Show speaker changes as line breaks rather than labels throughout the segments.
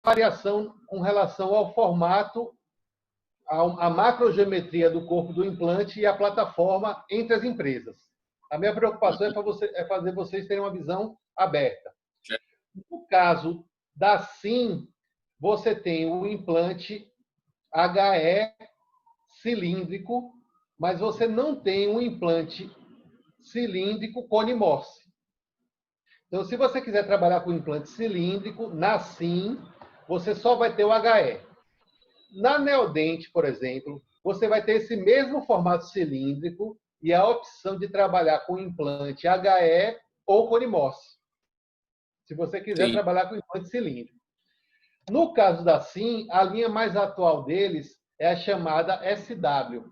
variação com relação ao formato, a macrogeometria do corpo do implante e a plataforma entre as empresas. A minha preocupação é fazer vocês terem uma visão aberta. No caso da SIM, você tem o implante HE cilíndrico, mas você não tem um implante cilíndrico cone-Morse. Então, se você quiser trabalhar com implante cilíndrico, na SIM, você só vai ter o HE. Na Neodent, por exemplo, você vai ter esse mesmo formato cilíndrico e a opção de trabalhar com implante HE ou cone-Morse, se você quiser trabalhar com implante cilíndrico. No caso da SIM, a linha mais atual deles é a chamada SW.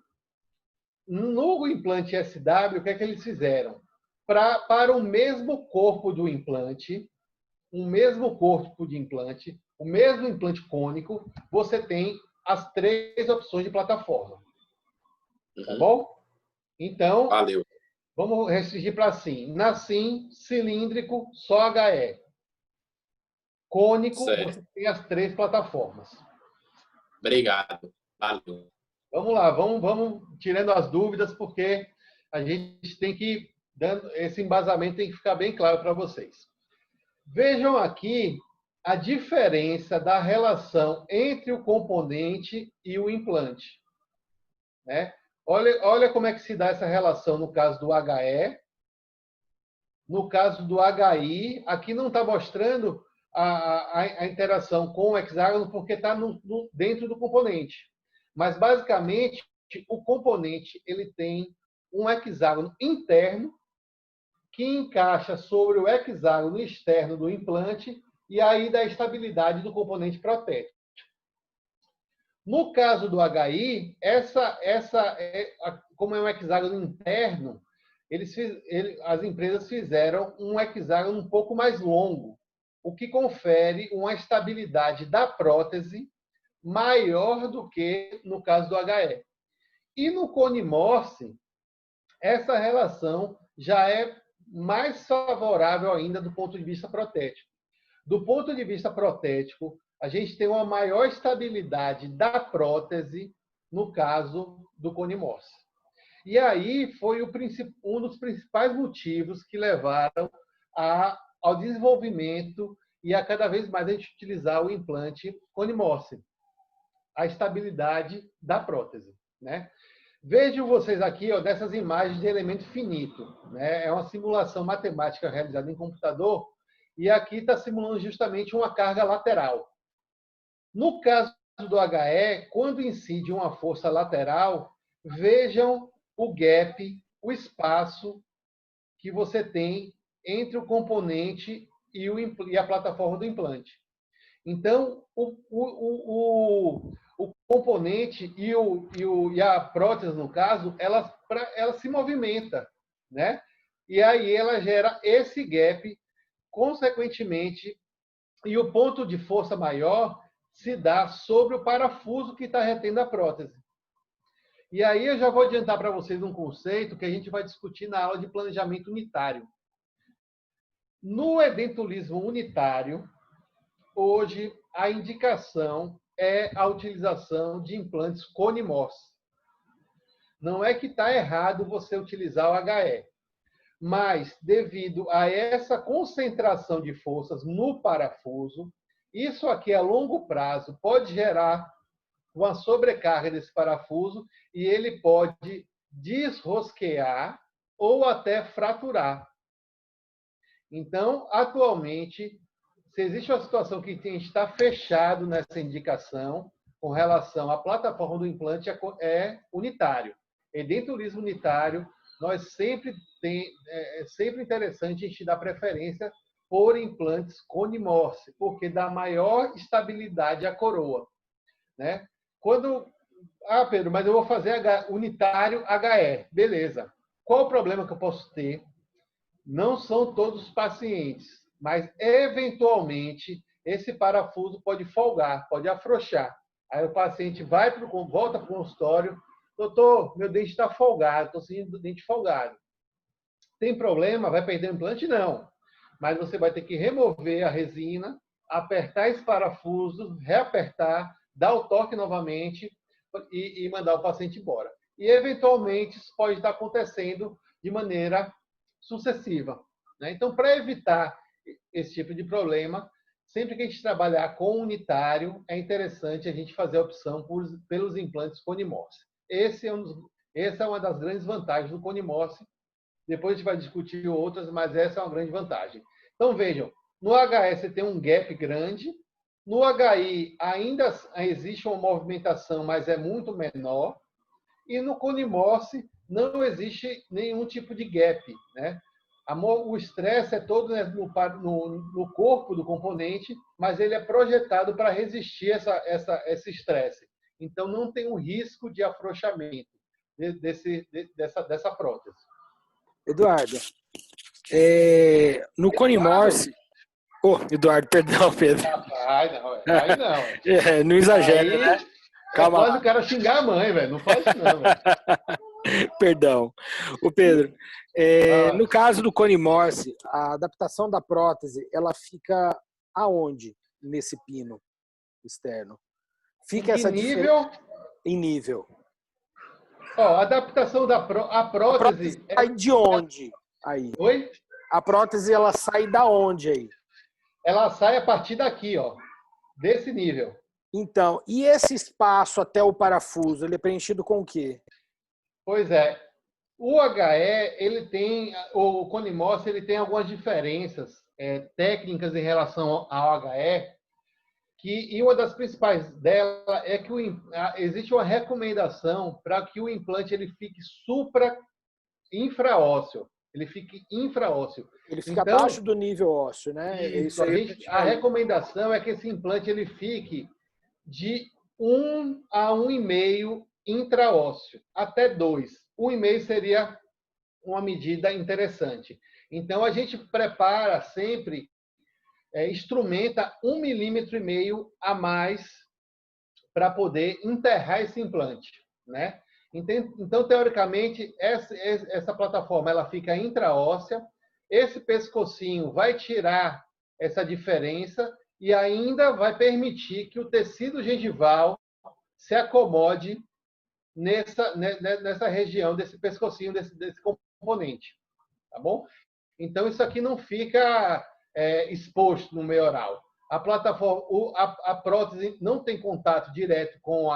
No implante SW, o que é que eles fizeram? Para o mesmo corpo do implante, o mesmo corpo de implante, o mesmo implante cônico, você tem as 3 opções de plataforma. Tá bom? Então,
valeu.
Vamos restringir para SIM. Na SIM, cilíndrico, só HE. Cônico,
Certo.
você tem as 3 plataformas.
Obrigado. Valeu.
Vamos lá, vamos tirando as dúvidas, porque a gente tem que, esse embasamento tem que ficar bem claro para vocês. Vejam aqui a diferença da relação entre o componente e o implante. Né? Olha como é que se dá essa relação no caso do HE. No caso do HI, aqui não está mostrando a interação com o hexágono porque está dentro do componente. Mas, basicamente, o componente ele tem um hexágono interno que encaixa sobre o hexágono externo do implante e aí dá estabilidade do componente protético. No caso do HI, como é um hexágono interno, as empresas fizeram um hexágono um pouco mais longo, o que confere uma estabilidade da prótese maior do que no caso do HE. E no cone-Morse, essa relação já é mais favorável ainda do ponto de vista protético. Do ponto de vista protético, a gente tem uma maior estabilidade da prótese no caso do cone-Morse. E aí foi um dos principais motivos que levaram ao desenvolvimento e a cada vez mais a gente utilizar o implante cone-Morse, a estabilidade da prótese. Né? Vejam vocês aqui dessas imagens de elemento finito. Né? É uma simulação matemática realizada em computador e aqui está simulando justamente uma carga lateral. No caso do HE, quando incide uma força lateral, vejam o gap, o espaço que você tem entre o componente e a plataforma do implante. Então, o componente e a prótese, no caso, ela se movimenta, né? E aí ela gera esse gap, consequentemente, e o ponto de força maior se dá sobre o parafuso que está retendo a prótese. E aí eu já vou adiantar para vocês um conceito que a gente vai discutir na aula de planejamento unitário. No edentulismo unitário, hoje a indicação é a utilização de implantes cone-Morse. Não é que está errado você utilizar o HE, mas devido a essa concentração de forças no parafuso, isso aqui a longo prazo pode gerar uma sobrecarga desse parafuso e ele pode desrosquear ou até fraturar. Então, atualmente, se existe uma situação que está fechado nessa indicação com relação à plataforma do implante, é unitário. Edentulismo unitário, nós sempre é sempre interessante a gente dar preferência por implantes cone-Morse, porque dá maior estabilidade à coroa. Né? Pedro, mas eu vou fazer unitário HE. Beleza. Qual o problema que eu posso ter? Não são todos os pacientes, mas eventualmente esse parafuso pode folgar, pode afrouxar. Aí o paciente volta para o consultório, doutor, meu dente está folgado, estou sentindo o dente folgado. Tem problema? Vai perder o implante? Não. Mas você vai ter que remover a resina, apertar esse parafuso, reapertar, dar o toque novamente e mandar o paciente embora. E, eventualmente, isso pode estar acontecendo de maneira sucessiva, né? Então, para evitar esse tipo de problema, sempre que a gente trabalhar com unitário, é interessante a gente fazer a opção pelos implantes Cone-Morse. Essa é uma das grandes vantagens do Cone-Morse. Depois a gente vai discutir outras, mas essa é uma grande vantagem. Então, vejam, no HS você tem um gap grande, no HI ainda existe uma movimentação, mas é muito menor, e no Cone-Morse não existe nenhum tipo de gap, né? O estresse é todo, né, no corpo do componente, mas ele é projetado para resistir esse estresse. Então, não tem um risco de afrouxamento dessa prótese.
Eduardo, no Cone-Morse... Eduardo, perdão, Pedro.
Aí não.
Não exagera,
aí,
né? Calma.
Quase o cara xingar a mãe, velho. Não faz isso não, velho.
Perdão. O Pedro, no caso do Cone-Morse, a adaptação da prótese, ela fica aonde nesse pino externo? Fica essa
nível?
Em nível.
A adaptação da prótese
sai de onde aí?
Oi?
A prótese, ela sai da onde aí?
Ela sai a partir daqui, desse nível.
Então, e esse espaço até o parafuso, ele é preenchido com o quê?
Pois é. O HE, o Cone-Morse, ele tem algumas diferenças técnicas em relação ao HE, e uma das principais dela é que existe uma recomendação para que o implante ele fique infraósseo. Ele fique infraósseo.
Ele fica abaixo do nível ósseo, né?
Isso a recomendação é que esse implante ele fique de 1 a 1,5 intraósseo, até 2. 1,5 seria uma medida interessante. Então, a gente prepara sempre, instrumenta 1,5 milímetro a mais para poder enterrar esse implante, né? Então, teoricamente, essa plataforma ela fica intraóssea. Esse pescocinho vai tirar essa diferença e ainda vai permitir que o tecido gengival se acomode nessa região desse pescocinho, desse componente. Tá bom? Então, isso aqui não fica exposto no meio oral. A plataforma, a prótese não tem contato direto com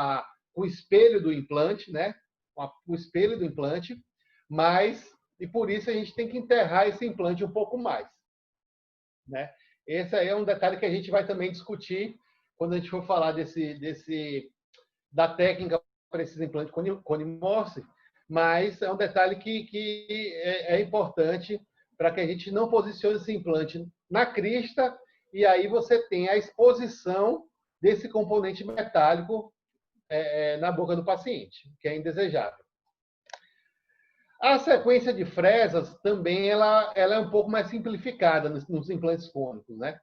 o espelho do implante, né? O espelho do implante, e por isso a gente tem que enterrar esse implante um pouco mais, né? Esse aí é um detalhe que a gente vai também discutir quando a gente for falar da técnica para esses implantes Cone-Morse, mas é um detalhe que é importante para que a gente não posicione esse implante na crista e aí você tem a exposição desse componente metálico na boca do paciente, que é indesejável. A sequência de fresas também ela é um pouco mais simplificada nos implantes cônicos, né?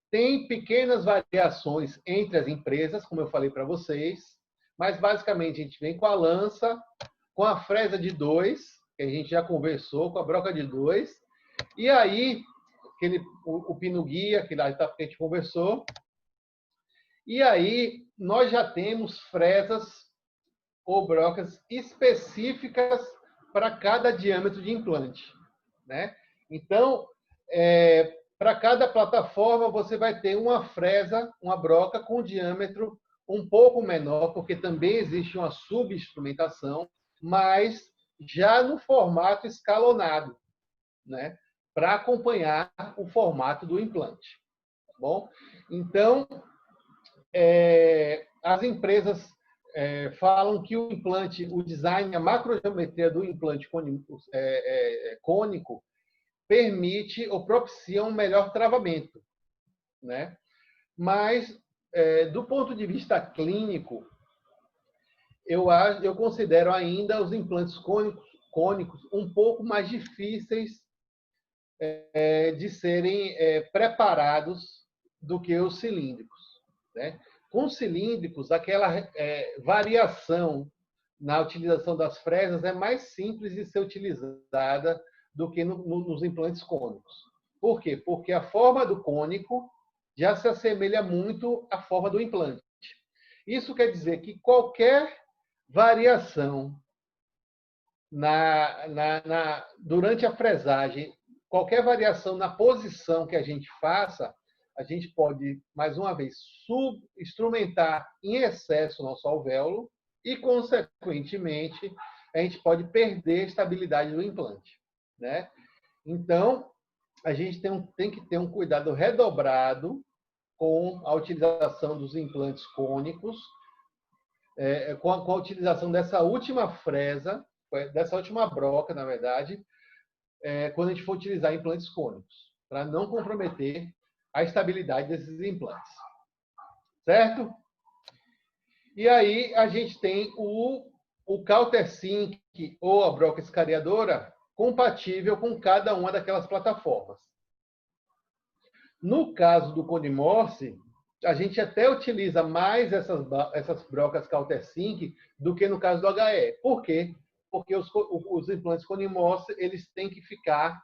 Tem pequenas variações entre as empresas, como eu falei para vocês, mas basicamente a gente vem com a lança, com a fresa de 2, que a gente já conversou, com a broca de 2, e aí o pino guia, que a gente conversou, e aí nós já temos fresas ou brocas específicas para cada diâmetro de implante, né? Então, para cada plataforma, você vai ter uma fresa, uma broca com diâmetro um pouco menor, porque também existe uma subinstrumentação, mas já no formato escalonado, né? Para acompanhar o formato do implante. Tá bom? Então, as empresas falam que o implante, o design, a macrogeometria do implante cônico permite ou propicia um melhor travamento, né? Mas, do ponto de vista clínico, eu considero ainda os implantes cônicos um pouco mais difíceis de serem preparados do que os cilíndricos, né? Com cilíndricos, aquela variação na utilização das fresas é mais simples de ser utilizada do que nos implantes cônicos. Por quê? Porque a forma do cônico já se assemelha muito à forma do implante. Isso quer dizer que qualquer variação durante a fresagem, qualquer variação na posição que a gente faça, a gente pode, mais uma vez, subinstrumentar em excesso o nosso alvéolo e, consequentemente, a gente pode perder a estabilidade do implante, né? Então, a gente tem que ter um cuidado redobrado com a utilização dos implantes cônicos, com a utilização dessa última fresa, dessa última broca, na verdade, quando a gente for utilizar implantes cônicos, para não comprometer a estabilidade desses implantes. Certo? E aí a gente tem o Countersink ou a broca escariadora compatível com cada uma daquelas plataformas. No caso do Cone Morse, a gente até utiliza mais essas brocas Countersink do que no caso do HE. Por quê? Porque os implantes Cone Morse, eles têm que ficar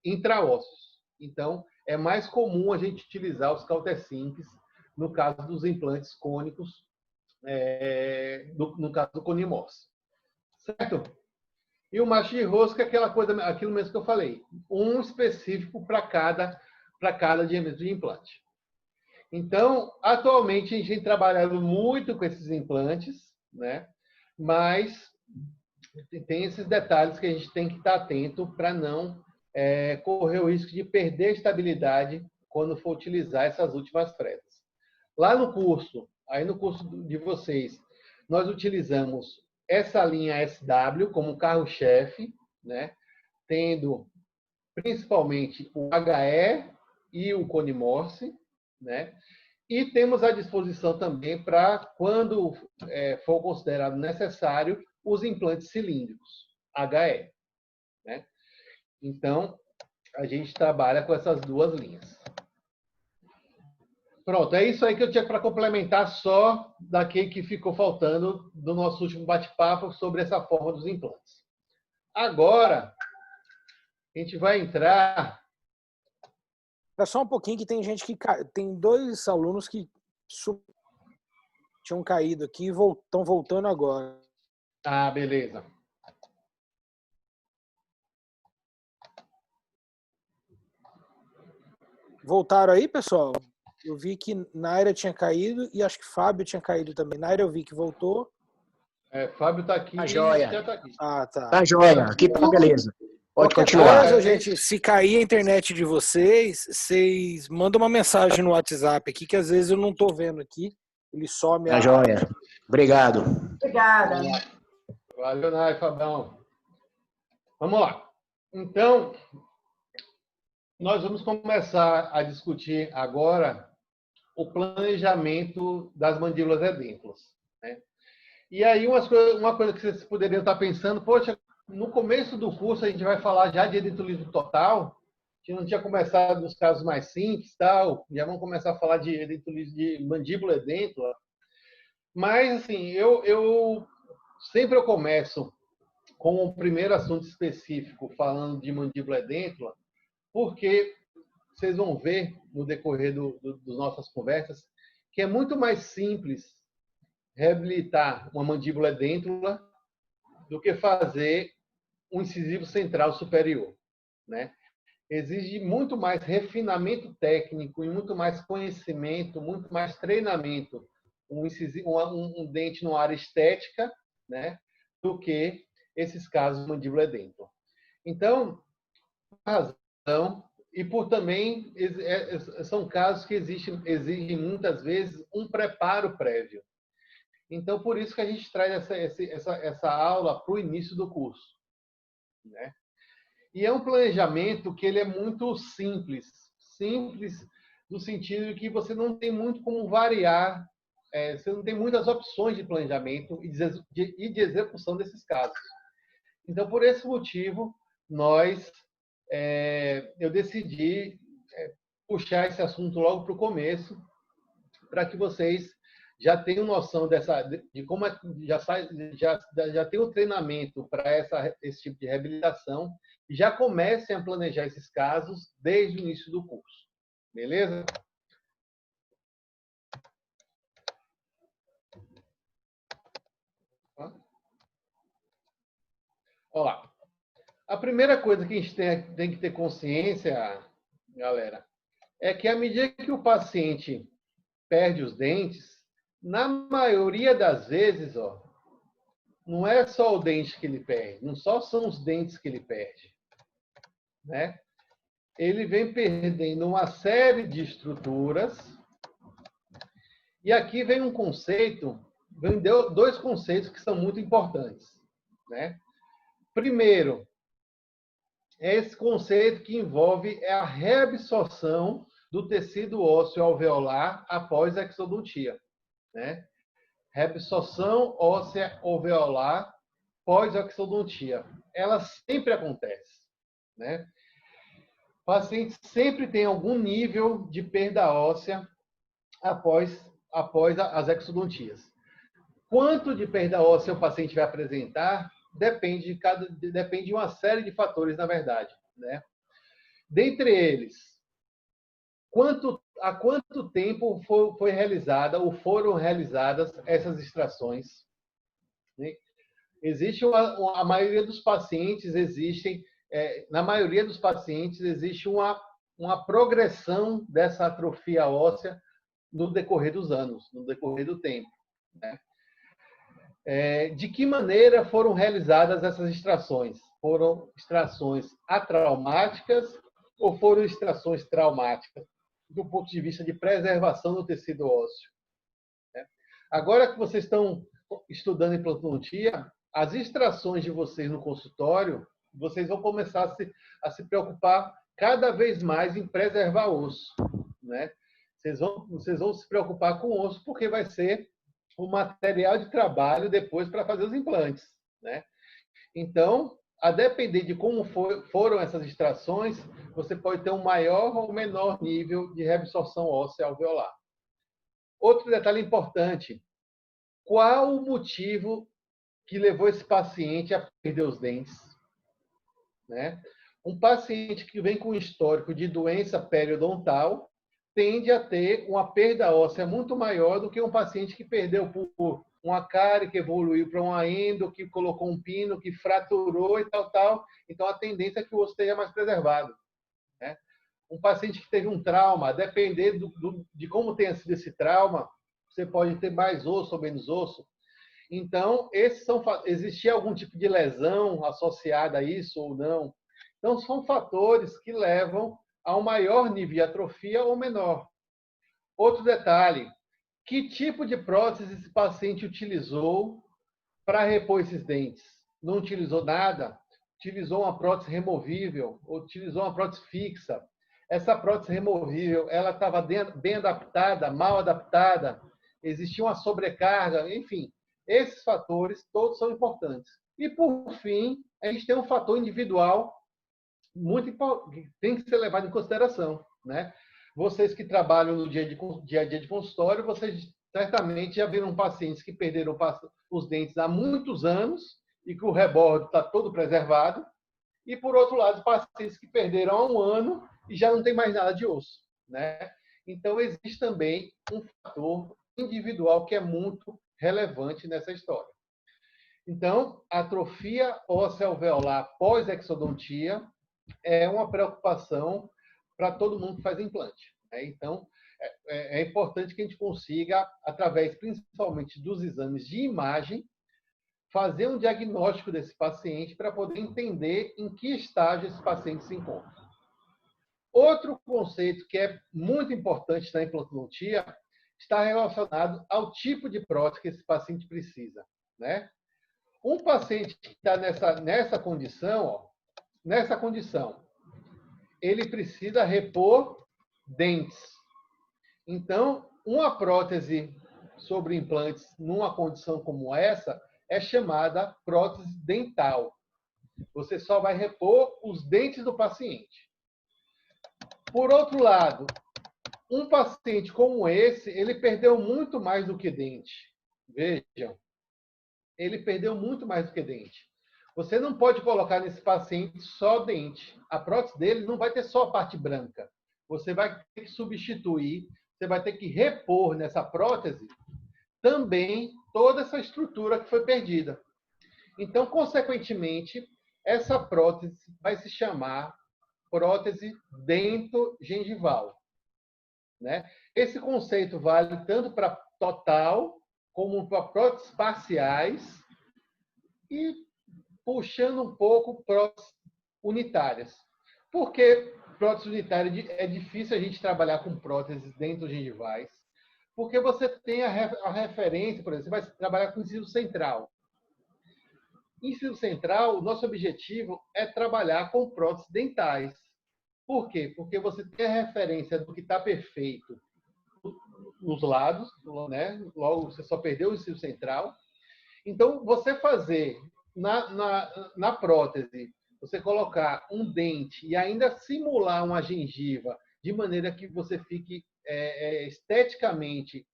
intraossos. Então, é mais comum a gente utilizar os Countersinks no caso dos implantes cônicos, no caso do Cone Morse. Certo? E o macho de rosca é aquilo mesmo que eu falei. Um específico para cada diâmetro de implante. Então, atualmente, a gente tem trabalhado muito com esses implantes, né? Mas tem esses detalhes que a gente tem que estar atento para não correr o risco de perder a estabilidade quando for utilizar essas últimas fresas. Lá no curso, aí no curso de vocês, nós utilizamos essa linha SW como carro-chefe, né? Tendo principalmente o HE e o Cone Morse, né? E temos à disposição também para, quando for considerado necessário, os implantes cilíndricos, HE. Né? Então, a gente trabalha com essas duas linhas. Pronto, é isso aí que eu tinha para complementar só daquele que ficou faltando do nosso último bate-papo sobre essa forma dos implantes. Agora, a gente vai entrar...
É só um pouquinho que tem gente que... Tem 2 alunos que tinham caído aqui e estão voltando agora.
Ah, beleza.
Voltaram aí, pessoal? Eu vi que Naira tinha caído e acho que Fábio tinha caído também. Naira eu vi que voltou.
Fábio está aqui.
Tá joia.
Tá aqui.
Ah, tá.
Tá joia. Aqui tá beleza. Pode
Qualquer
continuar.
coisa, gente, se cair a internet de vocês, vocês mandam uma mensagem no WhatsApp aqui, que às vezes eu não tô vendo aqui. Ele some
Tá joia. Obrigado.
Obrigada.
Valeu, Nai, Fabão. Vamos lá. Então, nós vamos começar a discutir agora o planejamento das mandíbulas edêntulas. Né? E aí, uma coisa que vocês poderiam estar pensando, poxa, no começo do curso a gente vai falar já de edentulismo total, que não tinha começado nos casos mais simples, tal, já vamos começar a falar de edentulismo de mandíbula edêntula. Mas, assim, eu sempre começo com o primeiro assunto específico, falando de mandíbula edêntula, porque vocês vão ver no decorrer das nossas conversas que é muito mais simples reabilitar uma mandíbula edêntula do que fazer um incisivo central superior, né? Exige muito mais refinamento técnico e muito mais conhecimento, muito mais treinamento, um dente numa área estética, né, do que esses casos de mandíbula edêntula. Então, por razão, e por também são casos que exigem muitas vezes um preparo prévio. Então, por isso que a gente traz essa aula para o início do curso. Né? E é um planejamento que ele é muito simples. Simples no sentido de que você não tem muito como variar, você não tem muitas opções de planejamento e de execução desses casos. Então, por esse motivo, eu decidi puxar esse assunto logo para o começo, para que vocês já tenham noção de como já tem o treinamento para esse tipo de reabilitação e já comecem a planejar esses casos desde o início do curso. Beleza? Ó, a primeira coisa que a gente tem que ter consciência, galera, é que à medida que o paciente perde os dentes, na maioria das vezes, ó, não é só o dente que ele perde, não só são os dentes que ele perde, né? Ele vem perdendo uma série de estruturas. E aqui vem um conceito, vem dois conceitos que são muito importantes, né? Primeiro, é esse conceito que envolve a reabsorção do tecido ósseo alveolar após a exodontia, né? Reabsorção óssea alveolar pós-exodontia. Ela sempre acontece, né? O paciente sempre tem algum nível de perda óssea após as exodontias. Quanto de perda óssea o paciente vai apresentar depende de uma série de fatores, na verdade, né? Dentre eles, há quanto tempo foi realizada ou foram realizadas essas extrações? Né? A maioria dos pacientes na maioria dos pacientes existe uma progressão dessa atrofia óssea no decorrer dos anos, no decorrer do tempo, né? De que maneira foram realizadas essas extrações? Foram extrações atraumáticas ou foram extrações traumáticas, do ponto de vista de preservação do tecido ósseo, né? Agora que vocês estão estudando implantodontia, as extrações de vocês no consultório, vocês vão começar a se preocupar cada vez mais em preservar osso, né? Vocês vão se preocupar com o osso porque vai ser o material de trabalho depois para fazer os implantes, né? Então, a depender de como foram essas extrações, você pode ter um maior ou menor nível de reabsorção óssea alveolar. Outro detalhe importante: qual o motivo que levou esse paciente a perder os dentes, né? Um paciente que vem com histórico de doença periodontal tende a ter uma perda óssea muito maior do que um paciente que perdeu por uma cárie, que evoluiu para uma endo, que colocou um pino, que fraturou e tal. Então, a tendência é que o osso esteja mais preservado, né? Um paciente que teve um trauma, a depender de como tenha sido esse trauma, você pode ter mais osso ou menos osso. Então, existia algum tipo de lesão associada a isso ou não? Então, são fatores que levam a um maior nível de atrofia ou menor. Outro detalhe: que tipo de prótese esse paciente utilizou para repor esses dentes? Não utilizou nada? Utilizou uma prótese removível? Ou utilizou uma prótese fixa? Essa prótese removível, ela estava bem adaptada, mal adaptada? Existia uma sobrecarga? Enfim, esses fatores todos são importantes. E, por fim, a gente tem um fator individual que tem que ser levado em consideração, né? Vocês que trabalham no dia a dia de consultório, vocês certamente já viram pacientes que perderam os dentes há muitos anos e que o rebordo está todo preservado, e, por outro lado, pacientes que perderam há um ano e já não tem mais nada de osso, né? Então, existe também um fator individual que é muito relevante nessa história. Então, atrofia óssea alveolar pós-exodontia é uma preocupação para todo mundo que faz implante, né? Então, é importante que a gente consiga, através principalmente dos exames de imagem, fazer um diagnóstico desse paciente para poder entender em que estágio esse paciente se encontra. Outro conceito que é muito importante na implantodontia está relacionado ao tipo de prótese que esse paciente precisa, né? Um paciente que está nessa condição, ele precisa repor dentes. Então, uma prótese sobre implantes numa condição como essa é chamada prótese dental. Você só vai repor os dentes do paciente. Por outro lado, um paciente como esse, ele perdeu muito mais do que dente. Vejam, ele perdeu muito mais do que dente. Você não pode colocar nesse paciente só dente. A prótese dele não vai ter só a parte branca. você vai ter que substituir, você vai ter que repor nessa prótese também toda essa estrutura que foi perdida. Então, consequentemente, essa prótese vai se chamar prótese dentogengival, né? Esse conceito vale tanto para total como para próteses parciais e puxando um pouco próteses unitárias. Por que prótese unitária é difícil a gente trabalhar com próteses dentogengivais? Porque você tem a referência, por exemplo, você vai trabalhar com incisivo central. Incisivo central, o nosso objetivo é trabalhar com próteses dentais. Por quê? Porque você tem a referência do que está perfeito nos lados, né? Logo você só perdeu o incisivo central. Então, você fazer na prótese, você colocar um dente e ainda simular uma gengiva de maneira que você fique esteticamente,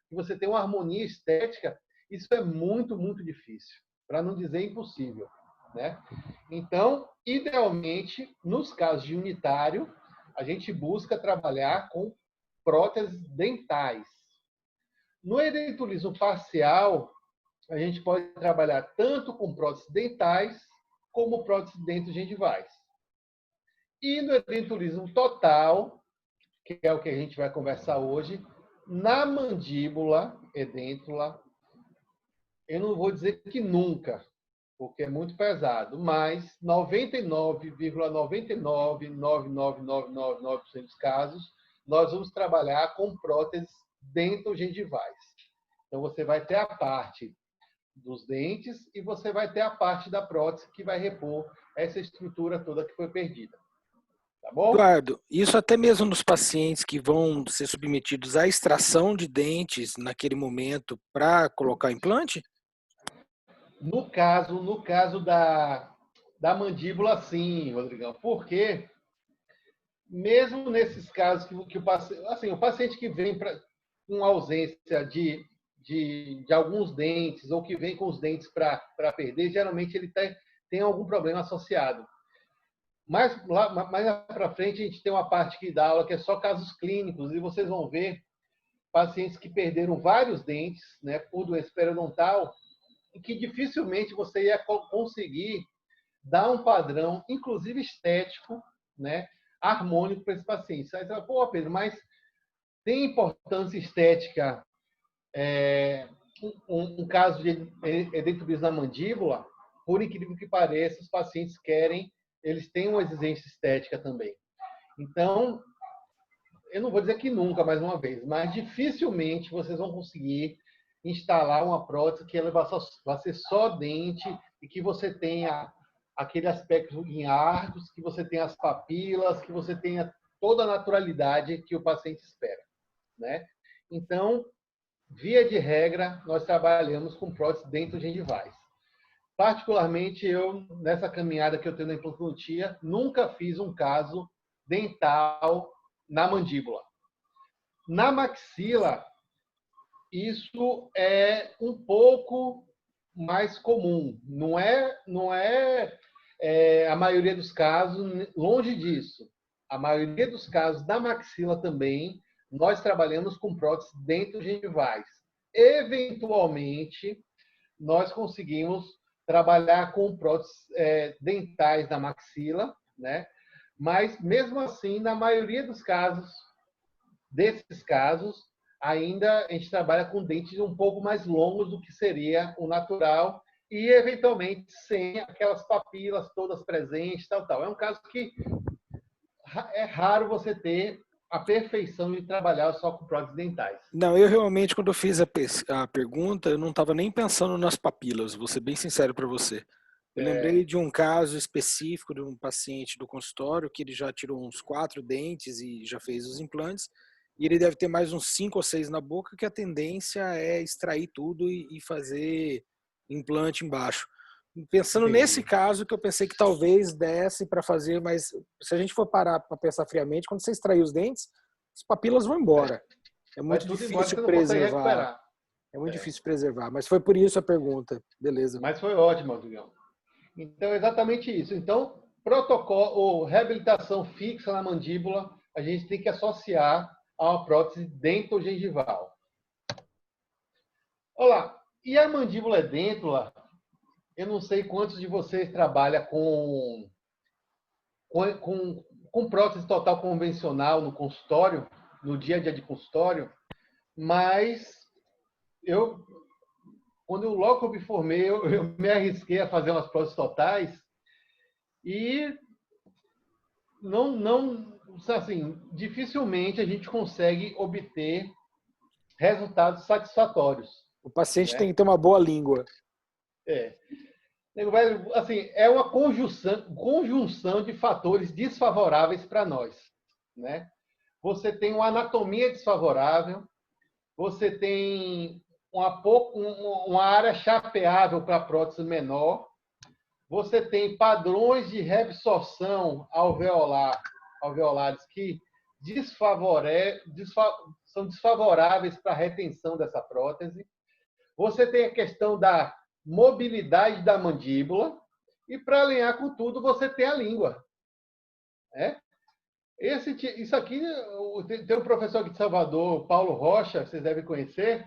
que você tenha uma harmonia estética, isso é muito, muito difícil, para não dizer impossível, né? Então, idealmente, nos casos de unitário, a gente busca trabalhar com próteses dentais. No edentulismo parcial, a gente pode trabalhar tanto com próteses dentais como próteses dentogengivais. E no edentulismo total, que é o que a gente vai conversar hoje, na mandíbula edêntula, eu não vou dizer que nunca, porque é muito pesado, mas 99,999999% dos casos, nós vamos trabalhar com próteses dentogengivais. Então, você vai ter a parte dos dentes e você vai ter a parte da prótese que vai repor essa estrutura toda que foi perdida. Tá bom?
Eduardo, isso até mesmo nos pacientes que vão ser submetidos à extração de dentes naquele momento para colocar implante?
No caso da mandíbula, sim, Rodrigão. Porque mesmo nesses casos que o paciente que vem com ausência de alguns dentes ou que vem com os dentes para perder, geralmente ele tem algum problema associado. Mais para frente, a gente tem uma parte que dá aula que é só casos clínicos, e vocês vão ver pacientes que perderam vários dentes, né, por doença periodontal, e que dificilmente você ia conseguir dar um padrão, inclusive estético, né, harmônico para esse paciente. Aí você fala, pô, Pedro, mas tem importância estética um caso de edentulismo na mandíbula? Por incrível que pareça, os pacientes eles têm uma exigência estética também. Então, eu não vou dizer que nunca, mais uma vez, mas dificilmente vocês vão conseguir instalar uma prótese que ela vai ser só dente e que você tenha aquele aspecto em arcos, que você tenha as papilas, que você tenha toda a naturalidade que o paciente espera, né? Então, via de regra, nós trabalhamos com próteses dentogengivais. Particularmente, eu, nessa caminhada que eu tenho na implantodontia, nunca fiz um caso dental na mandíbula. Na maxila, isso é um pouco mais comum. Não é a maioria dos casos, longe disso. A maioria dos casos da maxila também, nós trabalhamos com próteses dentogengivais. Eventualmente, nós conseguimos trabalhar com próteses dentais da maxila, né? Mas, mesmo assim, na maioria dos casos, desses casos, ainda a gente trabalha com dentes um pouco mais longos do que seria o natural e, eventualmente, sem aquelas papilas todas presentes, tal. É um caso que é raro você ter a perfeição de trabalhar só com próteses dentais.
Não, eu realmente, quando eu fiz a pergunta, eu não estava nem pensando nas papilas, vou ser bem sincero para você. Eu lembrei de um caso específico de um paciente do consultório que ele já tirou uns 4 dentes e já fez os implantes, e ele deve ter mais uns 5 ou 6 na boca, que a tendência é extrair tudo e fazer implante embaixo. Pensando
Entendi.
nesse caso, que eu pensei que talvez desse para fazer, mas se a gente for parar para pensar friamente, quando você extrair os dentes, as papilas vão embora. É muito difícil preservar. É muito difícil preservar, mas foi por isso a pergunta. Beleza.
Mas foi ótimo, Adriano. Então, exatamente isso. Então, protocolo ou reabilitação fixa na mandíbula, a gente tem que associar a uma prótese dentogengival. Olá, e a mandíbula edêntula, eu não sei quantos de vocês trabalham com prótese total convencional no consultório, no dia a dia de consultório, mas logo que eu me formei, eu me arrisquei a fazer umas próteses totais e dificilmente a gente consegue obter resultados satisfatórios.
O paciente tem que ter uma boa língua.
Assim, é uma conjunção de fatores desfavoráveis para nós, né? Você tem uma anatomia desfavorável, você tem uma área chapeável para prótese menor, você tem padrões de reabsorção alveolares que são desfavoráveis para a retenção dessa prótese. Você tem a questão da mobilidade da mandíbula e, para alinhar com tudo, você tem a língua. Isso aqui, tem um professor aqui de Salvador, Paulo Rocha, vocês devem conhecer,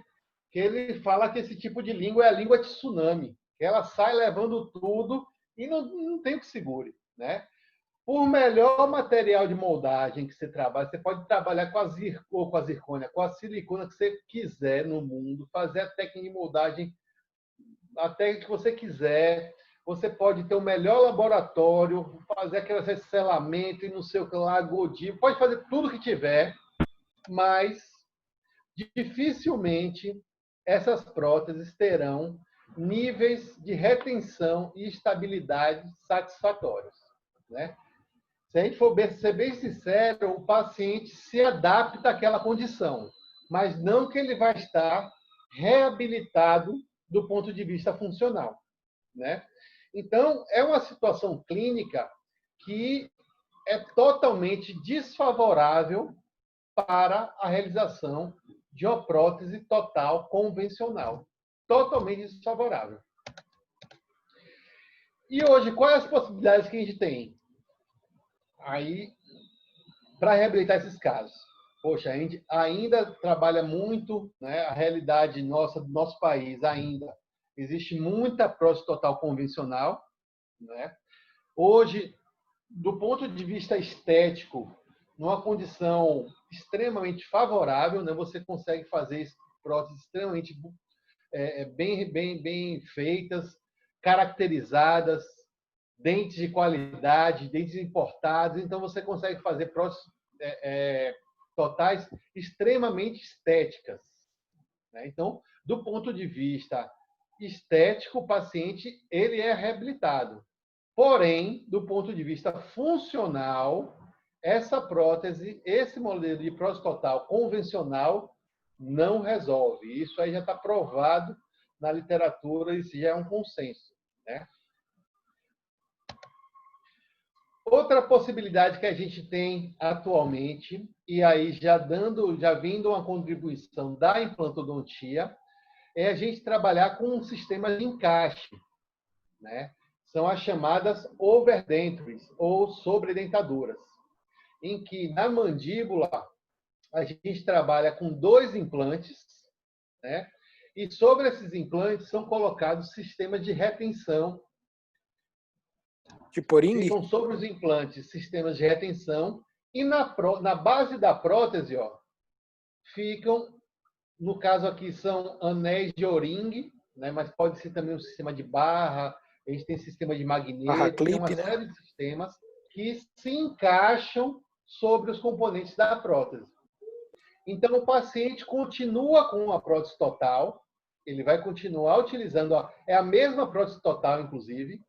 que ele fala que esse tipo de língua é a língua de tsunami, que ela sai levando tudo e não tem o que segure, né? Por melhor material de moldagem que você trabalha, você pode trabalhar com a zircônia, com a silicona que você quiser no mundo, fazer a técnica de moldagem até que você quiser. Você pode ter o melhor laboratório, fazer aquele selamento e não sei o que lá, Godiva, pode fazer tudo que tiver, mas dificilmente essas próteses terão níveis de retenção e estabilidade satisfatórios, né? Se a gente for ser bem sincero, o paciente se adapta àquela condição, mas não que ele vai estar reabilitado do ponto de vista funcional, né? Então, é uma situação clínica que é totalmente desfavorável para a realização de uma prótese total convencional. Totalmente desfavorável. E hoje, quais as possibilidades que a gente tem aí para reabilitar esses casos? Poxa, a gente ainda trabalha muito, né? A realidade nossa, do nosso país ainda existe muita prótese total convencional, né? Hoje, do ponto de vista estético, numa condição extremamente favorável, né? Você consegue fazer próteses extremamente bem feitas, caracterizadas, dentes de qualidade, dentes importados. Então, você consegue fazer próteses totais extremamente estéticas, né? Então, do ponto de vista estético, o paciente ele é reabilitado. Porém, do ponto de vista funcional, essa prótese, esse modelo de prótese total convencional não resolve. Isso aí já está provado na literatura, isso já é um consenso, né? Outra possibilidade que a gente tem atualmente, e aí já vindo uma contribuição da implantodontia, é a gente trabalhar com um sistema de encaixe, né? São as chamadas overdentures, ou sobredentaduras, em que na mandíbula a gente trabalha com 2 implantes, né? E sobre esses implantes são colocados sistemas de retenção.
Tipo ringue?
Ficam sobre os implantes sistemas de retenção e na base da prótese, ficam, no caso aqui são anéis de O-ring, né? Mas pode ser também um sistema de barra, a gente tem sistema de magneto, tem uma série de sistemas que se encaixam sobre os componentes da prótese. Então, o paciente continua com a prótese total, ele vai continuar utilizando, é a mesma prótese total, inclusive.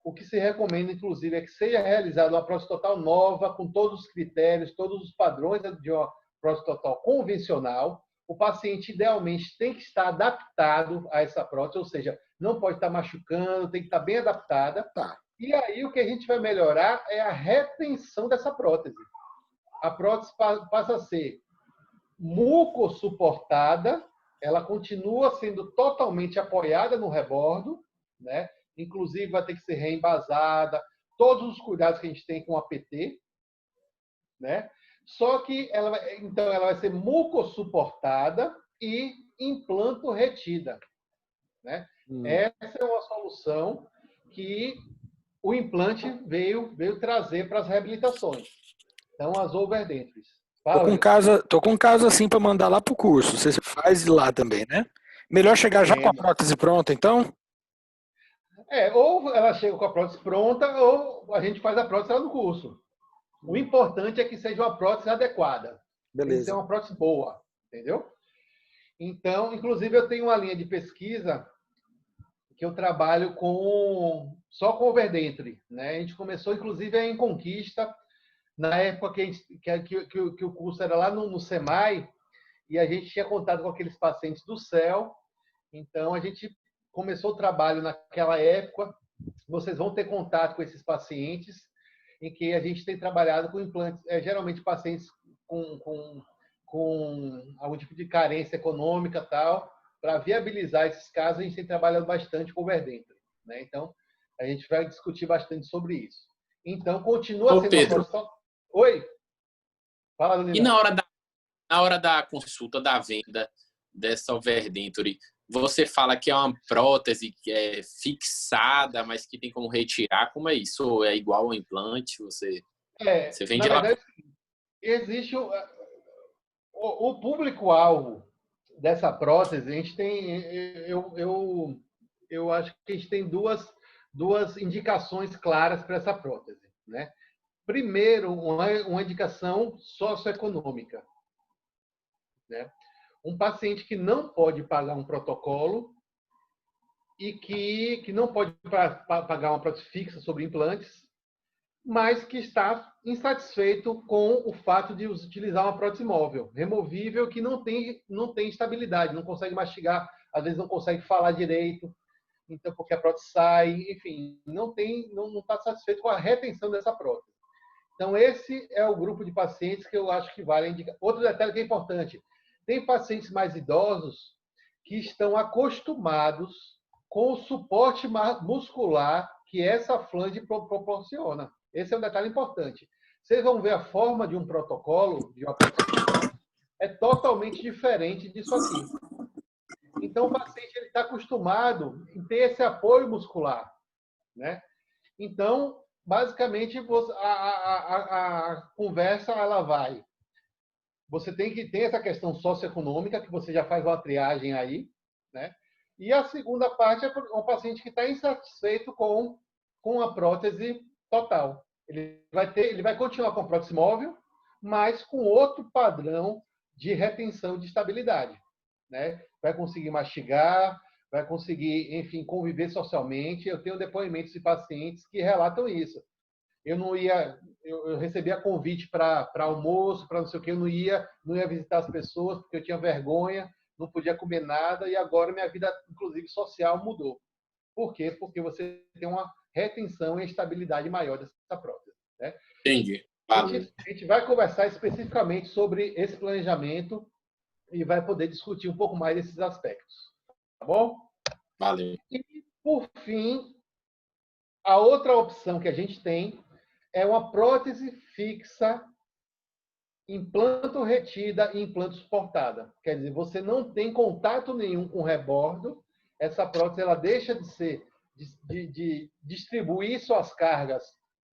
O que se recomenda, inclusive, é que seja realizada uma prótese total nova, com todos os critérios, todos os padrões de uma prótese total convencional. O paciente, idealmente, tem que estar adaptado a essa prótese, ou seja, não pode estar machucando, tem que estar bem adaptada.
Tá.
E aí, o que a gente vai melhorar é a retenção dessa prótese. A prótese passa a ser mucossuportada, ela continua sendo totalmente apoiada no rebordo, né? Inclusive vai ter que ser reembasada, todos os cuidados que a gente tem com o APT, né? Só que então ela vai ser mucossuportada e implanto retida, né? Essa é uma solução que o implante veio trazer para as reabilitações. Então, as overdentures.
Tô com um caso assim para mandar lá pro curso. Você faz lá também, né? Melhor chegar já com a prótese pronta, então?
Ou ela chega com a prótese pronta, ou a gente faz a prótese lá no curso. O importante é que seja uma prótese adequada.
Beleza.
Tem que ser uma prótese boa, entendeu? Então, inclusive, eu tenho uma linha de pesquisa que eu trabalho só com overdenture, né? A gente começou, inclusive, em Conquista, na época que o curso era lá no SEMAI, e a gente tinha contato com aqueles pacientes do CEL. Então, a gente começou o trabalho naquela época. Vocês vão ter contato com esses pacientes, em que a gente tem trabalhado com implantes, geralmente pacientes com algum tipo de carência econômica tal. Para viabilizar esses casos, a gente tem trabalhado bastante com o overdenture, né? Então, a gente vai discutir bastante sobre isso. Então, continua sendo
Pedro.
uma solução. Oi? Fala, Danilo.
E na hora da consulta, da venda dessa overdenture, você fala que é uma prótese que é fixada, mas que tem como retirar. Como é isso? Ou é igual ao implante? Você vende
na verdade, existe o público-alvo dessa prótese. A gente tem, eu acho que a gente tem duas indicações claras para essa prótese, né? Primeiro, uma indicação socioeconômica, né? Um paciente que não pode pagar um protocolo e que não pode pagar uma prótese fixa sobre implantes, mas que está insatisfeito com o fato de utilizar uma prótese móvel, removível, que não tem estabilidade, não consegue mastigar, às vezes não consegue falar direito, então porque a prótese sai, enfim, não está satisfeito com a retenção dessa prótese. Então, esse é o grupo de pacientes que eu acho que vale indicar. Outro detalhe que é importante: tem pacientes mais idosos que estão acostumados com o suporte muscular que essa flange proporciona. Esse é um detalhe importante. Vocês vão ver a forma de um protocolo, de uma prótese, é totalmente diferente disso aqui. Então, o paciente está acostumado em ter esse apoio muscular, né? Então, basicamente, a conversa ela vai. Você tem que ter essa questão socioeconômica, que você já faz uma triagem aí, né? E a segunda parte é um paciente que está insatisfeito com a prótese total. Ele vai continuar com a prótese móvel, mas com outro padrão de retenção de estabilidade, né? Vai conseguir mastigar, vai conseguir, enfim, conviver socialmente. Eu tenho depoimentos de pacientes que relatam isso. Eu recebia convite para almoço, para não sei o que, eu não ia visitar as pessoas porque eu tinha vergonha, não podia comer nada, e agora minha vida, inclusive social, mudou. Por quê? Porque você tem uma retenção e estabilidade maior dessa prótese, né?
Entendi.
A gente vai conversar especificamente sobre esse planejamento e vai poder discutir um pouco mais desses aspectos. Tá bom?
Valeu.
E, por fim, a outra opção que a gente tem é uma prótese fixa, implanto retida e implanto suportada. Quer dizer, você não tem contato nenhum com o rebordo. Essa prótese ela deixa de distribuir suas cargas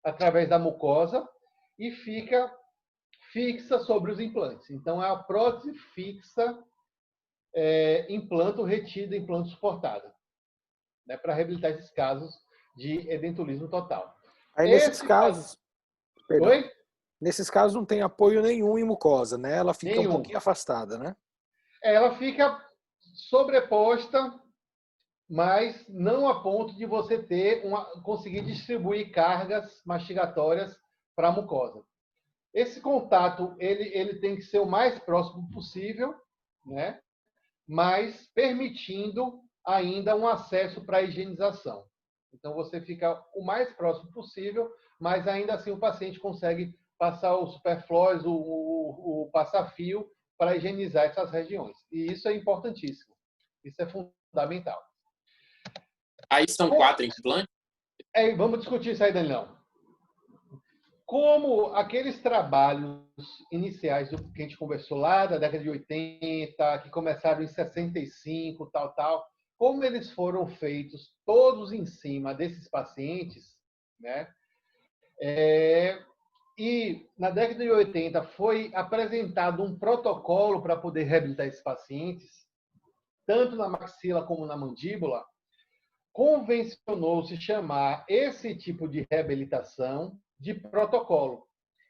através da mucosa e fica fixa sobre os implantes. Então, é a prótese fixa, implanto retido, implanto suportada, né, para reabilitar esses casos de edentulismo total.
Aí, nesses casos, perdão,
Oi?
Nesses casos não tem apoio nenhum em mucosa, né? Ela fica
Nenhum.
um pouquinho afastada, né?
Ela fica sobreposta, mas não a ponto de você conseguir distribuir cargas mastigatórias para a mucosa. Esse contato ele tem que ser o mais próximo possível, né? Mas permitindo ainda um acesso para a higienização. Então, você fica o mais próximo possível, mas ainda assim o paciente consegue passar o superflóis, o passafio, para higienizar essas regiões. E isso é importantíssimo. Isso é fundamental.
Aí são 4 implantes?
Vamos discutir isso aí, Danilão. como aqueles trabalhos iniciais do que a gente conversou lá, da década de 80, que começaram em 65, tal, como eles foram feitos todos em cima desses pacientes, né? E na década de 80 foi apresentado um protocolo para poder reabilitar esses pacientes, tanto na maxila como na mandíbula. Convencionou-se chamar esse tipo de reabilitação de protocolo.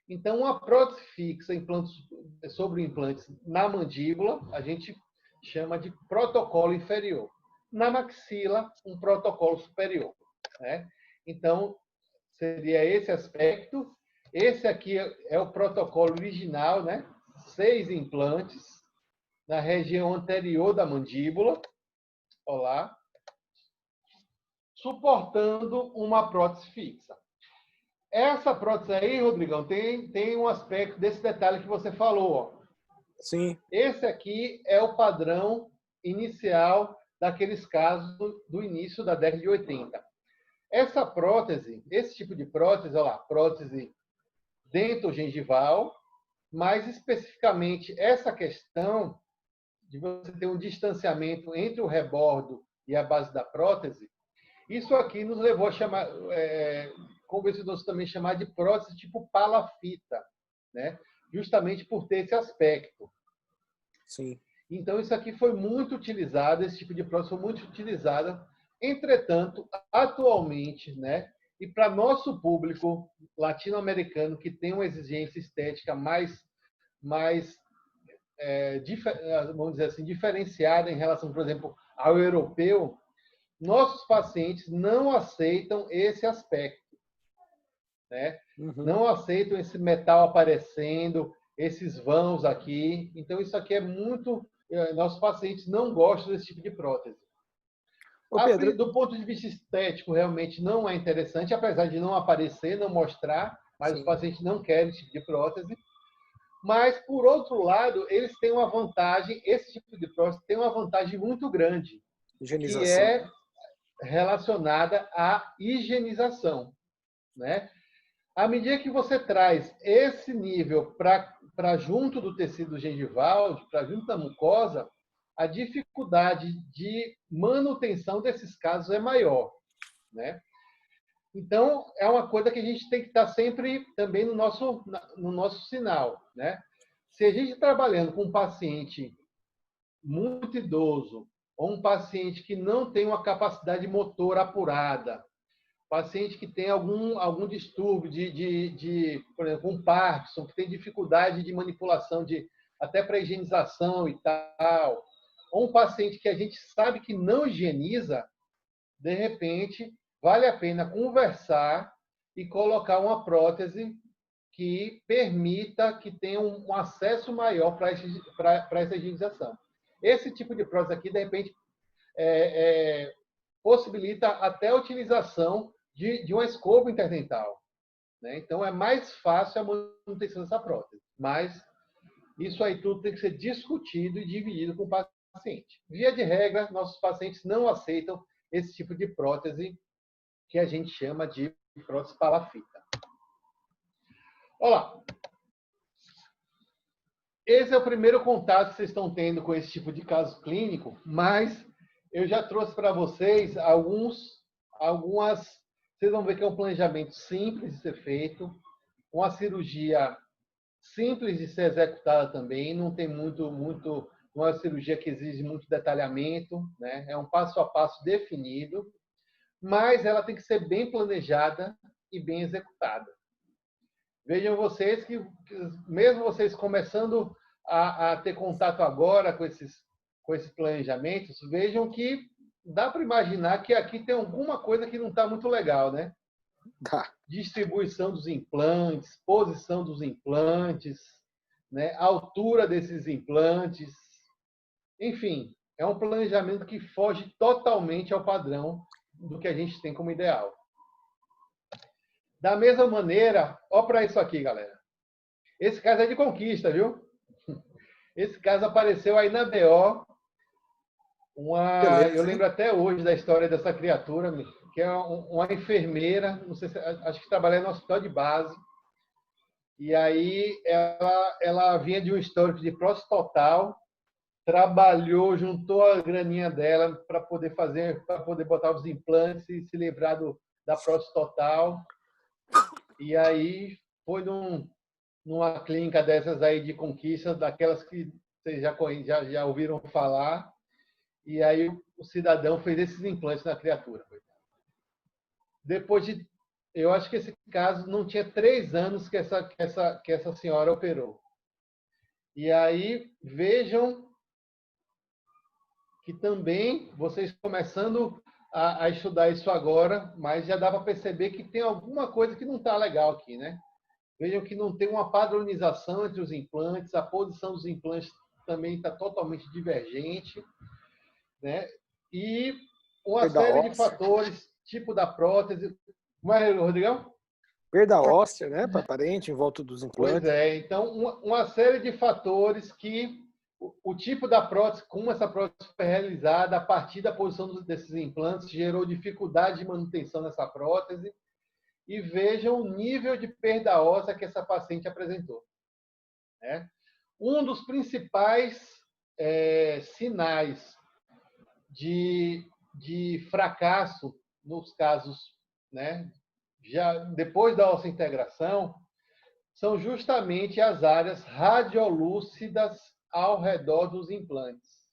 Então, uma prótese fixa sobre implantes na mandíbula, a gente chama de protocolo inferior. Na maxila, um protocolo superior, né? Então, seria esse aspecto. Esse aqui é o protocolo original, né? 6 implantes na região anterior da mandíbula. Olá. Suportando uma prótese fixa. Essa prótese aí, Rodrigão, tem um aspecto desse detalhe que você falou. Ó.
Sim.
Esse aqui é o padrão inicial daqueles casos do início da década de 80. Essa prótese, esse tipo de prótese, olha lá, prótese dentogengival, mais especificamente essa questão de você ter um distanciamento entre o rebordo e a base da prótese, isso aqui nos levou a chamar, convencionou-se também chamar de prótese tipo palafita, né? Justamente por ter esse aspecto.
Sim.
Então, isso aqui foi muito utilizado, esse tipo de prótese foi muito utilizada. Entretanto, atualmente, né? E para nosso público latino-americano, que tem uma exigência estética mais vamos dizer assim, diferenciada em relação, por exemplo, ao europeu, nossos pacientes não aceitam esse aspecto, né?
Uhum.
Não aceitam esse metal aparecendo, esses vãos aqui. Então, isso aqui é muito... Nossos pacientes não gostam desse tipo de prótese.
Ô, Pedro,
Do ponto de vista estético, realmente não é interessante, apesar de não aparecer, não mostrar, mas
sim,
os pacientes não querem esse tipo de prótese. Mas, por outro lado, eles têm uma vantagem, esse tipo de prótese tem uma vantagem muito grande, que
higienização.
é relacionada à higienização, né? À medida que você traz esse nível para junto do tecido gengival, para junto da mucosa, a dificuldade de manutenção desses casos é maior, né? Então, é uma coisa que a gente tem que estar sempre também no nosso sinal, né? Se a gente está trabalhando com um paciente muito idoso, ou um paciente que não tem uma capacidade motora apurada, paciente que tem algum distúrbio por exemplo, um Parkinson, que tem dificuldade de manipulação, até para higienização e tal, ou um paciente que a gente sabe que não higieniza, de repente, vale a pena conversar e colocar uma prótese que permita que tenha um acesso maior para essa higienização. Esse tipo de prótese aqui, de repente, possibilita até a utilização de uma escova interdental, né? Então, é mais fácil a manutenção dessa prótese. Mas isso aí tudo tem que ser discutido e dividido com o paciente. Via de regra, nossos pacientes não aceitam esse tipo de prótese que a gente chama de prótese palafita. Olá. Esse é o primeiro contato que vocês estão tendo com esse tipo de caso clínico, mas eu já trouxe para vocês algumas. Vocês vão ver que é um planejamento simples de ser feito, uma cirurgia simples de ser executada também, não tem uma cirurgia que exige muito detalhamento, né? É um passo a passo definido, mas ela tem que ser bem planejada e bem executada. Vejam vocês que, mesmo vocês começando a ter contato agora com esses planejamentos, vejam que dá para imaginar que aqui tem alguma coisa que não está muito legal, né?
Tá.
Distribuição dos implantes, posição dos implantes, né? Altura desses implantes. Enfim, é um planejamento que foge totalmente ao padrão do que a gente tem como ideal. Da mesma maneira, ó para isso aqui, galera. Esse caso é de conquista, viu? Esse caso apareceu aí na BO. Eu lembro até hoje da história dessa criatura, que é uma enfermeira, não sei se, acho que trabalha no hospital de base, E aí ela vinha de um histórico de prótese total, trabalhou, juntou a graninha dela para poder botar os implantes e se livrar da prótese total. E aí foi numa clínica dessas aí de conquista, daquelas que vocês já ouviram falar. E aí o cidadão fez esses implantes na criatura. Depois de, eu acho que esse caso não tinha 3 anos que essa senhora operou. E aí vejam que também vocês começando a estudar isso agora, mas já dá para perceber que tem alguma coisa que não está legal aqui, né? Vejam que não tem uma padronização entre os implantes, a posição dos implantes também está totalmente divergente, né? E uma série de fatores, tipo da prótese. Mas, Rodrigão?
Perda óssea, né? Aparente, em volta dos implantes.
Pois é. Então, uma série de fatores que o tipo da prótese, como essa prótese foi realizada, a partir da posição desses implantes, gerou dificuldade de manutenção nessa prótese. E vejam o nível de perda óssea que essa paciente apresentou. Né? Um dos principais sinais de fracasso nos casos, né, já depois da osseointegração, são justamente as áreas radiolúcidas ao redor dos implantes.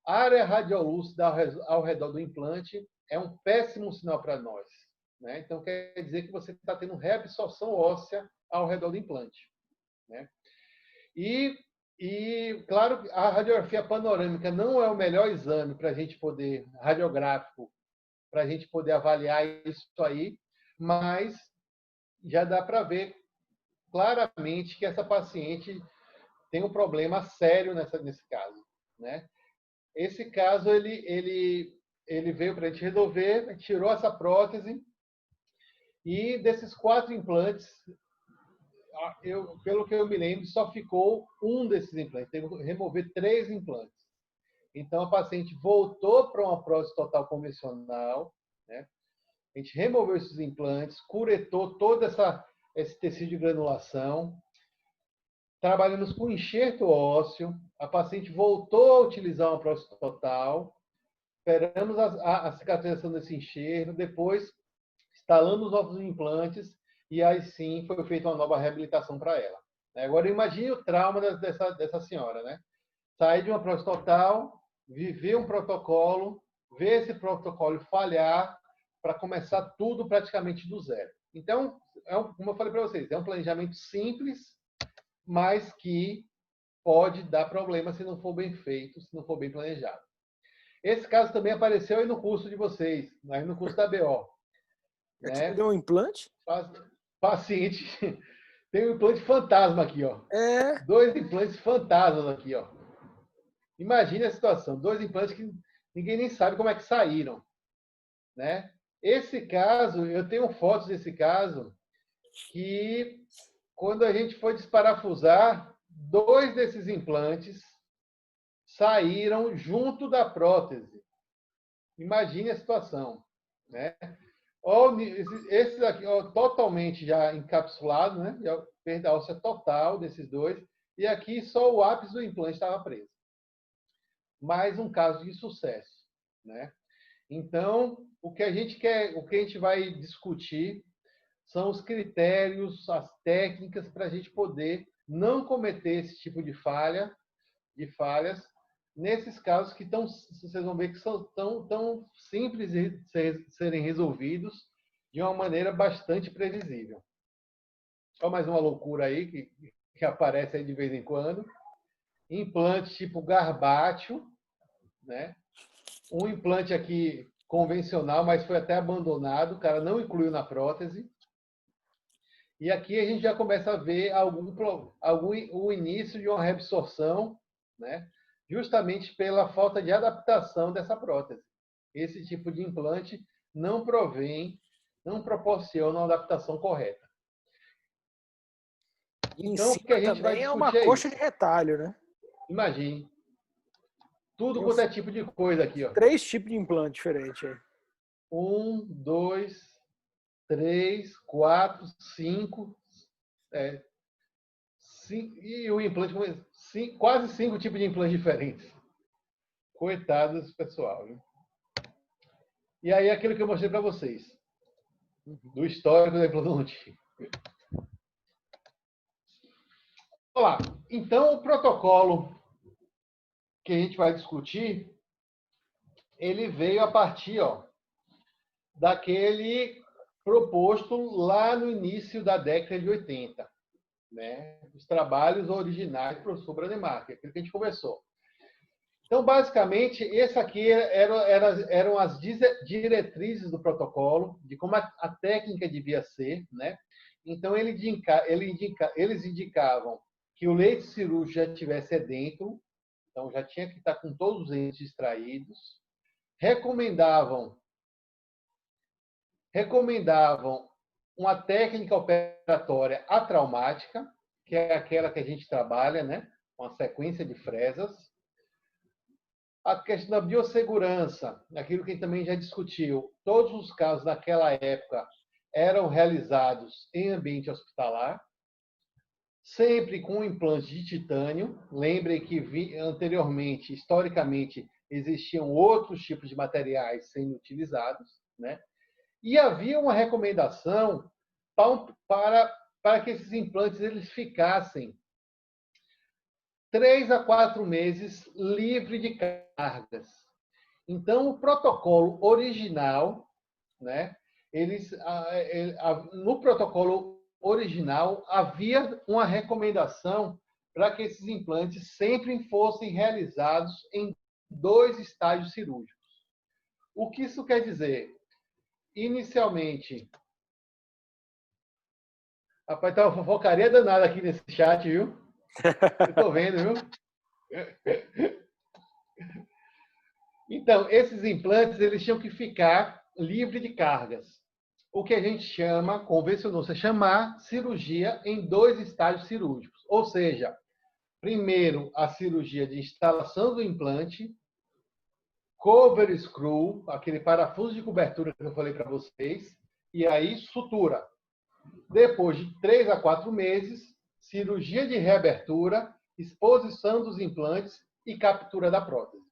A área radiolúcida ao redor do implante é um péssimo sinal para nós. Né? Então, quer dizer que você está tendo reabsorção óssea ao redor do implante. Né? E, claro, a radiografia panorâmica não é o melhor exame para a gente poder, radiográfico, para a gente poder avaliar isso aí, mas já dá para ver claramente que essa paciente tem um problema sério nesse caso. Né? Esse caso, ele veio para a gente resolver, a gente tirou essa prótese, e desses 4 implantes, pelo que eu me lembro, só ficou um desses implantes. Teve que remover 3 implantes. Então, a paciente voltou para uma prótese total convencional. Né? A gente removeu esses implantes, curetou todo esse tecido de granulação. Trabalhamos com enxerto ósseo. A paciente voltou a utilizar uma prótese total. Esperamos a cicatrização desse enxerto. Depois, instalamos os novos implantes e aí sim foi feita uma nova reabilitação para ela. Agora imagine o trauma dessa senhora, né? Sair de uma prótese total, viver um protocolo, ver esse protocolo falhar para começar tudo praticamente do zero. Então, como eu falei para vocês, é um planejamento simples, mas que pode dar problema se não for bem feito, se não for bem planejado. Esse caso também apareceu aí no curso de vocês, aí no curso da BO.
Né? Deu um implante?
Paciente tem um implante fantasma aqui, ó. 2 implantes fantasmas aqui, ó. Imagine a situação, 2 implantes que ninguém nem sabe como é que saíram, né? Esse caso, eu tenho fotos desse caso que quando a gente foi desparafusar, 2 desses implantes saíram junto da prótese. Imagine a situação, né? Esses aqui, ó, totalmente já encapsulados, né? Perda óssea total desses 2. E aqui só o ápice do implante estava preso. Mais um caso de sucesso, né? Então, o que a gente vai discutir são os critérios, as técnicas para a gente poder não cometer esse tipo de falhas, nesses casos que vocês vão ver que são tão simples de serem resolvidos de uma maneira bastante previsível. Só mais uma loucura aí que aparece aí de vez em quando. Implante tipo garbátio, né? Um implante aqui convencional, mas foi até abandonado, o cara não incluiu na prótese. E aqui a gente já começa a ver o início de uma reabsorção, né? Justamente pela falta de adaptação dessa prótese. Esse tipo de implante não proporciona uma adaptação correta.
Então, o que a gente vai discutir é uma coxa de retalho, né?
Imagine. Tudo quanto é tipo de coisa aqui, ó.
3 tipos de implante diferentes aí.
1, 2, 3, 4, 5. E o implante, quase 5 tipos de implantes diferentes. Coitados, pessoal. Viu? E aí, aquilo que eu mostrei para vocês, do histórico da implantologia. Olá, então o protocolo que a gente vai discutir, ele veio a partir daquele proposto lá no início da década de 80, né? Os trabalhos originais do professor Brademarker, aquilo que a gente conversou. Então, basicamente, esse aqui eram as diretrizes do protocolo, de como a técnica devia ser, né? Então, eles indicavam que o leito cirúrgico já estivesse dentro, então já tinha que estar com todos os entes extraídos. Recomendavam uma técnica operatória atraumática, que é aquela que a gente trabalha, né? Uma sequência de fresas. A questão da biossegurança, aquilo que a gente também já discutiu, todos os casos naquela época eram realizados em ambiente hospitalar, sempre com implante de titânio. Lembrem que anteriormente, historicamente, existiam outros tipos de materiais sendo utilizados, né? E havia uma recomendação para que esses implantes eles ficassem 3 a 4 meses livre de cargas. Então, o protocolo original, né? No protocolo original havia uma recomendação para que esses implantes sempre fossem realizados em 2 estágios cirúrgicos. O que isso quer dizer? Inicialmente, rapaz, tá uma fofocaria danada aqui nesse chat, viu? Eu tô vendo, viu? Então, esses implantes eles tinham que ficar livre de cargas. O que a gente chama, convencionou-se chamar, cirurgia em 2 estágios cirúrgicos. Ou seja, primeiro a cirurgia de instalação do implante, cover screw, aquele parafuso de cobertura que eu falei para vocês, e aí sutura. Depois de 3 a 4 meses, cirurgia de reabertura, exposição dos implantes e captura da prótese.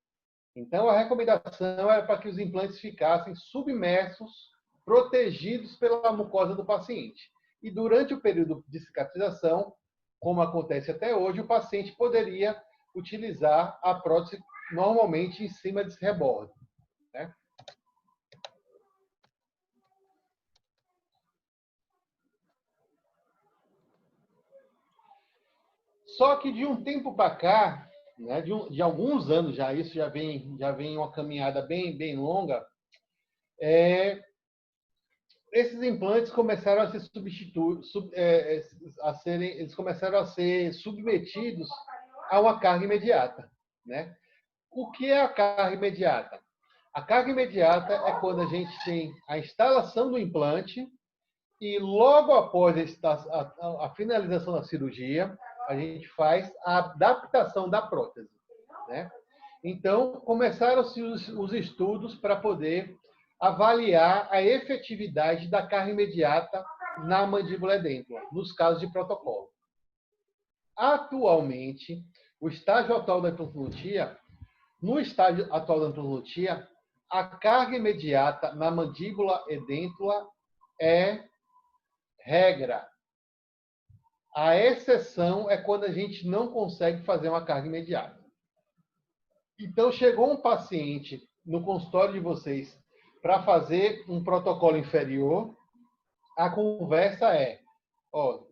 Então, a recomendação era para que os implantes ficassem submersos, protegidos pela mucosa do paciente. E durante o período de cicatrização, como acontece até hoje, o paciente poderia utilizar a prótese normalmente em cima desse rebordo, né? Só que de um tempo para cá, né, de alguns anos já, isso já vem uma caminhada bem longa, esses implantes começaram a ser eles começaram a ser submetidos a uma carga imediata, né? O que é a carga imediata? A carga imediata é quando a gente tem a instalação do implante e logo após a finalização da cirurgia, a gente faz a adaptação da prótese, né? Então, começaram-se os estudos para poder avaliar a efetividade da carga imediata na mandíbula edêntula, nos casos de protocolo. Atualmente, no estágio atual da implantologia, a carga imediata na mandíbula edêntula é regra. A exceção é quando a gente não consegue fazer uma carga imediata. Então, chegou um paciente no consultório de vocês para fazer um protocolo inferior, a conversa é,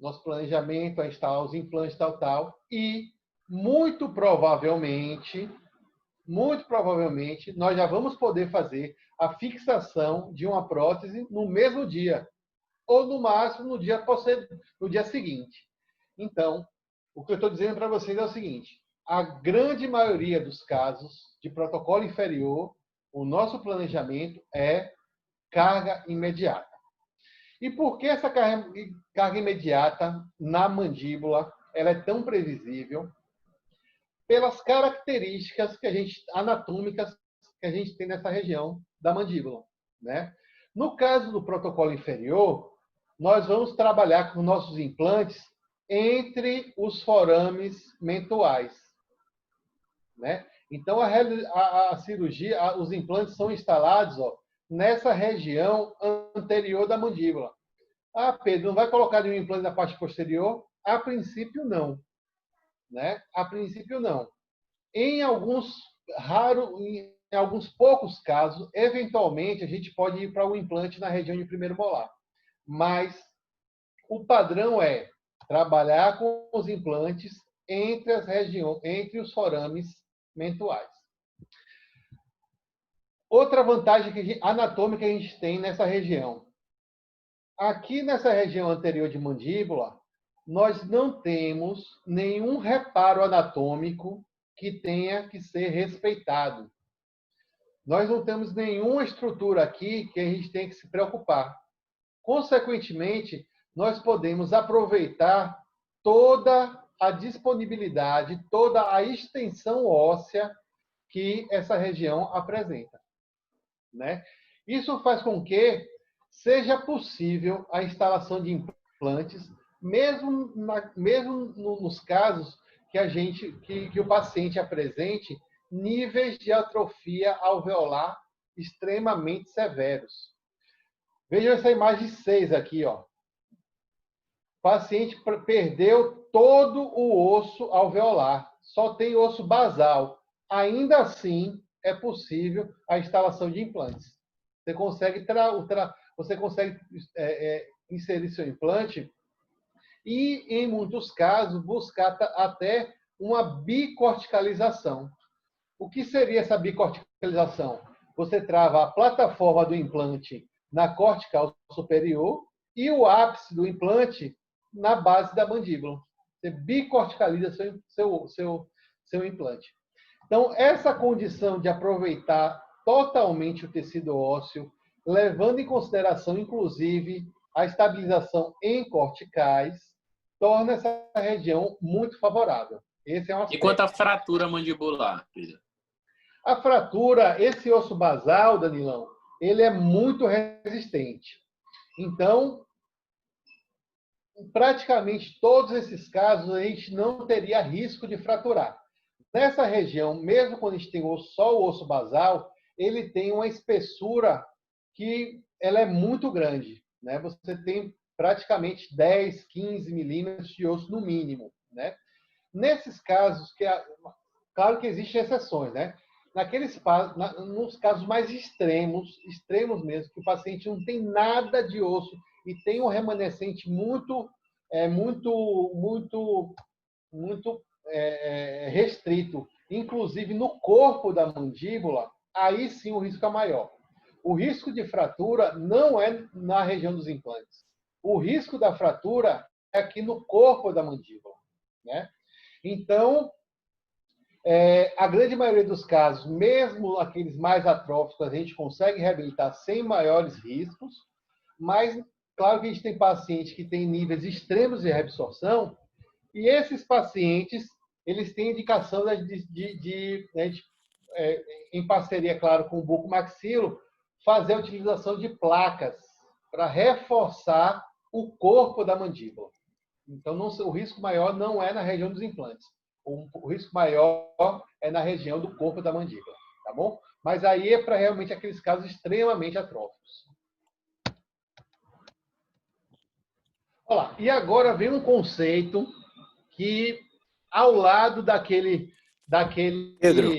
nosso planejamento é instalar os implantes tal, e muito provavelmente, nós já vamos poder fazer a fixação de uma prótese no mesmo dia, ou no máximo no dia seguinte. Então, o que eu estou dizendo para vocês é o seguinte, a grande maioria dos casos de protocolo inferior, o nosso planejamento é carga imediata. E por que essa carga imediata na mandíbula ela é tão previsível? Pelas características anatômicas que a gente tem nessa região da mandíbula, né? No caso do protocolo inferior, nós vamos trabalhar com nossos implantes entre os forames mentuais, né? Então, a cirurgia, os implantes são instalados, ó, nessa região anterior da mandíbula. Ah, Pedro, não vai colocar nenhum implante na parte posterior? A princípio, não, né? A princípio, não. Em alguns poucos casos, eventualmente, a gente pode ir para um implante na região de primeiro molar. Mas o padrão é trabalhar com os implantes entre os forames mentuais. Outra vantagem anatômica que a gente tem nessa região. Aqui nessa região anterior de mandíbula, nós não temos nenhum reparo anatômico que tenha que ser respeitado. Nós não temos nenhuma estrutura aqui que a gente tem que se preocupar. Consequentemente, nós podemos aproveitar toda a disponibilidade, toda a extensão óssea que essa região apresenta, né? Isso faz com que seja possível a instalação de implantes, mesmo nos casos que o paciente apresente níveis de atrofia alveolar extremamente severos. Vejam essa imagem 6 aqui, ó. O paciente perdeu todo o osso alveolar, só tem osso basal. Ainda assim, é possível a instalação de implantes. Você consegue, inserir seu implante e, em muitos casos, buscar até uma bicorticalização. O que seria essa bicorticalização? Você trava a plataforma do implante na cortical superior e o ápice do implante na base da mandíbula. Você bicorticaliza seu implante. Então, essa condição de aproveitar totalmente o tecido ósseo, levando em consideração, inclusive, a estabilização em corticais, torna essa região muito favorável. Esse é um aspecto.
E quanto à fratura mandibular, Pedro?
A fratura, esse osso basal, Danilão, ele é muito resistente. Então, praticamente todos esses casos, a gente não teria risco de fraturar. Nessa região, mesmo quando a gente tem só o osso basal, ele tem uma espessura que ela é muito grande, né? Você tem praticamente 10, 15 milímetros de osso no mínimo, né? Nesses casos, claro que existem exceções, né? Nos casos mais extremos mesmo, que o paciente não tem nada de osso e tem um remanescente muito restrito, inclusive no corpo da mandíbula, aí sim o risco é maior. O risco de fratura não é na região dos implantes. O risco da fratura é aqui no corpo da mandíbula, né? Então, a grande maioria dos casos, mesmo aqueles mais atróficos, a gente consegue reabilitar sem maiores riscos, mas, claro que a gente tem pacientes que têm níveis extremos de reabsorção, e esses pacientes, eles têm indicação em parceria, claro, com o bucomaxilo, fazer a utilização de placas para reforçar o corpo da mandíbula. Então, o risco maior não é na região dos implantes. O risco maior é na região do corpo da mandíbula, tá bom? Mas aí é para realmente aqueles casos extremamente atróficos. Olha lá, e agora vem um conceito que, ao lado daquele
Pedro,